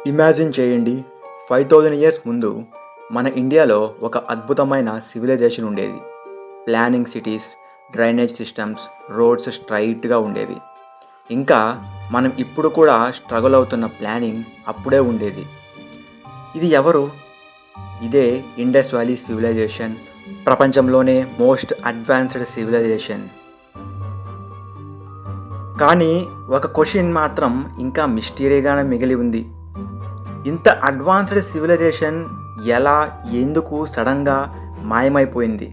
Imagine చేయండి, 5000 years ముందు మన ఇండియాలో ఒక అద్భుతమైన సివిలైజేషన్ ఉండేది. Planning cities, drainage systems, roads స్ట్రైట్గా ఉండేవి. ఇంకా మనం ఇప్పుడు కూడా స్ట్రగుల్ అవుతున్న ప్లానింగ్ అప్పుడే ఉండేది. ఇది ఎవరు? ఇదే ఇండస్ వ్యాలీ సివిలైజేషన్, ప్రపంచంలోనే మోస్ట్ అడ్వాన్స్డ్ సివిలైజేషన్. కానీ ఒక క్వశ్చన్ మాత్రం ఇంకా మిస్టీరీగానే మిగిలి ఉంది. ఇంత అడ్వాన్స్డ్ సివిలైజేషన్ ఎలా, ఎందుకు సడన్గా మాయమైపోయింది?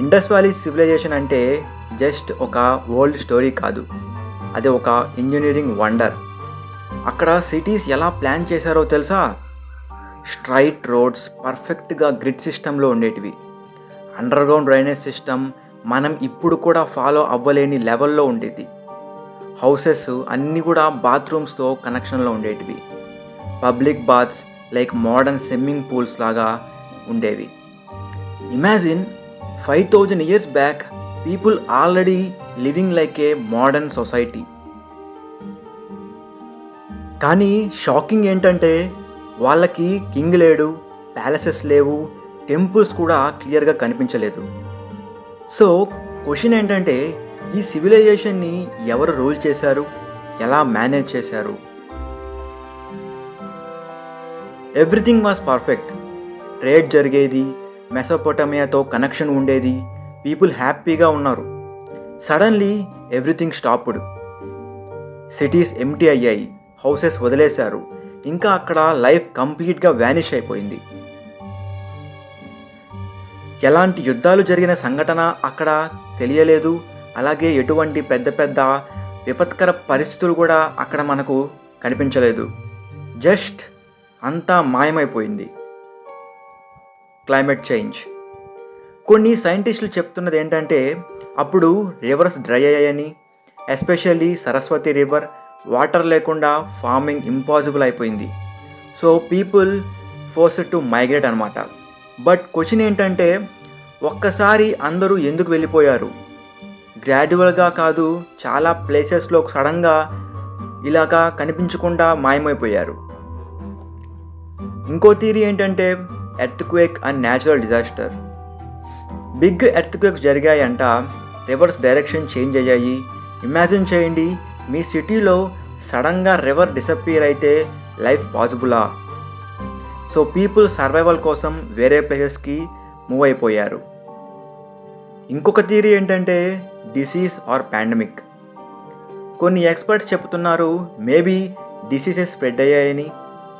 ఇండస్ వ్యాలీ సివిలైజేషన్ అంటే జస్ట్ ఒక ఓల్డ్ స్టోరీ కాదు, అది ఒక ఇంజనీరింగ్ వండర్. అక్కడ సిటీస్ ఎలా ప్లాన్ చేశారో తెలుసా? స్ట్రైట్ రోడ్స్ పర్ఫెక్ట్గా గ్రిడ్ సిస్టంలో ఉండేటివి. అండర్గ్రౌండ్ డ్రైనేజ్ సిస్టమ్ మనం ఇప్పుడు కూడా ఫాలో అవ్వలేని లెవెల్లో ఉండేది. హౌసెస్ అన్నీ కూడా బాత్రూమ్స్తో కనెక్షన్లో ఉండేటివి. Public baths like modern swimming pools లాగా ఉండేవి. Imagine 5000 years back people already living like a modern society. కానీ షాకింగ్ ఏంటంటే వాళ్ళకి కింగ్ లేడు, ప్యాలెసెస్ లేవు, టెంపుల్స్ కూడా క్లియర్గా కనిపించలేదు. సో క్వశ్చన్ ఏంటంటే, ఈ సివిలైజేషన్ని ఎవరు రూల్ చేశారు, ఎలా మేనేజ్ చేశారు? Everything was perfect. ట్రేడ్ జరిగేది, మెసోపొటేమియాతో కనెక్షన్ ఉండేది, పీపుల్ హ్యాపీగా ఉన్నారు. Suddenly everything stopped. Cities empty అయ్యాయి, హౌసెస్ వదిలేశారు, ఇంకా అక్కడ లైఫ్ కంప్లీట్గా వ్యానిష్ అయిపోయింది. ఎలాంటి యుద్ధాలు జరిగిన సంఘటన అక్కడ తెలియలేదు. అలాగే ఎటువంటి పెద్ద పెద్ద విపత్కర పరిస్థితులు కూడా అక్కడ మనకు కనిపించలేదు. జస్ట్ అంతా మాయమైపోయింది. Climate change. కొన్ని సైంటిస్టులు చెప్తున్నది ఏంటంటే, అప్పుడు రివర్స్ డ్రై అయ్యాయని, ఎస్పెషల్లీ సరస్వతి రివర్ వాటర్ లేకుండా ఫార్మింగ్ ఇంపాసిబుల్ అయిపోయింది. So people forced to migrate అనమాట. బట్ క్వశ్చన్ ఏంటంటే, ఒక్కసారి అందరూ ఎందుకు వెళ్ళిపోయారు? గ్రాడ్యువల్గా కాదు, చాలా ప్లేసెస్లో సడన్గా ఇలాగా కనిపించకుండా మాయమైపోయారు. ఇంకో థియరీ ఏంటంటే, earthquake and natural disaster. Big earthquakes జరిగాయంట, రివర్స్ డైరెక్షన్ చేంజ్ అయ్యాయి. ఇమాజిన్ చేయండి, మీ సిటీలో సడన్గా రివర్ డిసప్పియర్ అయితే లైఫ్ పాసిబులా? సో పీపుల్ సర్వైవల్ కోసం వేరే ప్లేసెస్కి మూవ్ అయిపోయారు. ఇంకొక థియరీ ఏంటంటే, డిసీజ్ ఆర్ పాండమిక్. కొన్ని ఎక్స్పర్ట్స్ చెప్తున్నారు మేబీ డిసీజెస్ స్ప్రెడ్ అయ్యాయని.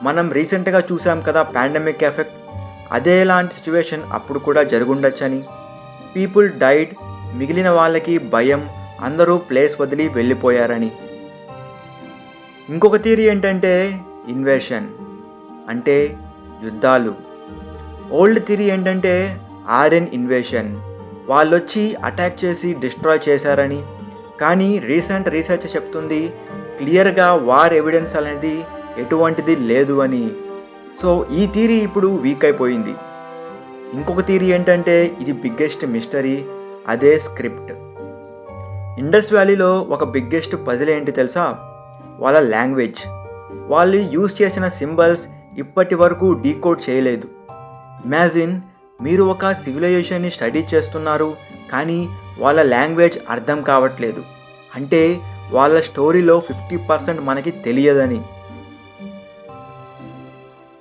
మనం రీసెంట్గా చూసాం కదా పాండమిక్ ఎఫెక్ట్, అదేలాంటి సిచ్యువేషన్ అప్పుడు కూడా జరుగుండొచ్చని. పీపుల్ డైడ్, మిగిలిన వాళ్ళకి భయం, అందరూ ప్లేస్ వదిలి వెళ్ళిపోయారని. ఇంకొక థియరీ ఏంటంటే ఇన్వేషన్, అంటే యుద్ధాలు. ఓల్డ్ థియరీ ఏంటంటే ఆర్యన్ ఇన్వేషన్, వాళ్ళొచ్చి అటాక్ చేసి డిస్ట్రాయ్ చేశారని. కానీ రీసెంట్ రీసెర్చ్ చెప్తుంది క్లియర్గా వార్ ఎవిడెన్స్ అనేది ఎటువంటిది లేదు అని. సో ఈ థియరీ ఇప్పుడు వీక్ అయిపోయింది. ఇంకొక థియరీ ఏంటంటే, ఇది బిగ్గెస్ట్ మిస్టరీ, అదే స్క్రిప్ట్. ఇండస్ వ్యాలీలో ఒక బిగ్గెస్ట్ పజిల్ ఏంటి తెలుసా? వాళ్ళ లాంగ్వేజ్. వాళ్ళు యూజ్ చేసిన సింబల్స్ ఇప్పటి వరకు డీకోడ్ చేయలేదు. ఇమాజిన్, మీరు ఒక సివిలైజేషన్ని స్టడీ చేస్తున్నారు, కానీ వాళ్ళ లాంగ్వేజ్ అర్థం కావట్లేదు. అంటే వాళ్ళ స్టోరీలో 50% మనకి తెలియదని.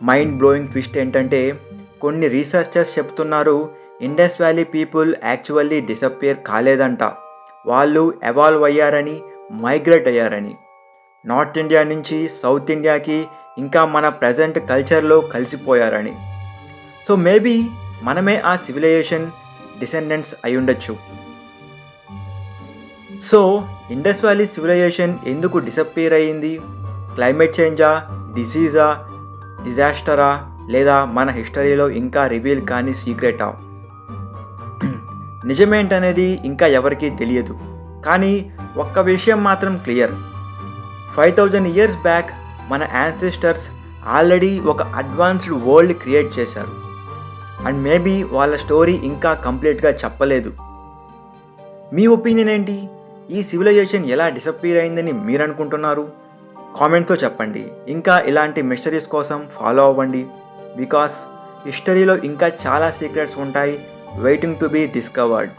మైండ్ బ్లోయింగ్ ట్విస్ట్ ఏంటంటే, కొన్ని రీసెర్చర్స్ చెప్తున్నారు Indus valley people actually disappear కాలేదంట. వాళ్ళు ఎవాల్వ్ అయ్యారని, మైగ్రేట్ అయ్యారని. నార్త్ ఇండియా నుంచి సౌత్ ఇండియాకి, ఇంకా మన ప్రజెంట్ కల్చర్లో కలిసిపోయారని. సో మేబీ మనమే ఆ సివిలైజేషన్ డిసెండెంట్స్ అయి ఉండొచ్చు. సో ఇండస్ వ్యాలీ సివిలైజేషన్ ఎందుకు డిసప్పియర్ అయ్యింది? క్లైమేట్ చేంజా, డిసీజా, డిజాస్టరా, లేదా మన హిస్టరీలో ఇంకా రివీల్ కాని సీక్రెటా? నిజమేంటనేది ఇంకా ఎవరికీ తెలియదు. కానీ ఒక్క విషయం మాత్రం క్లియర్, 5000 ఇయర్స్ బ్యాక్ మన యాన్సెస్టర్స్ ఆల్రెడీ ఒక అడ్వాన్స్డ్ వరల్డ్ క్రియేట్ చేశారు. అండ్ మేబీ వాళ్ళ స్టోరీ ఇంకా కంప్లీట్గా చెప్పలేదు. మీ ఒపీనియన్ ఏంటి? ఈ సివిలైజేషన్ ఎలా డిసప్పియర్ అయిందని మీరు అనుకుంటున్నారు? కామెంట్తో చెప్పండి. ఇంకా ఇలాంటి మిస్టరీస్ కోసం ఫాలో అవ్వండి. బికాస్ హిస్టరీలో ఇంకా చాలా సీక్రెట్స్ ఉంటాయి వెయిటింగ్ టు బీ డిస్కవర్డ్.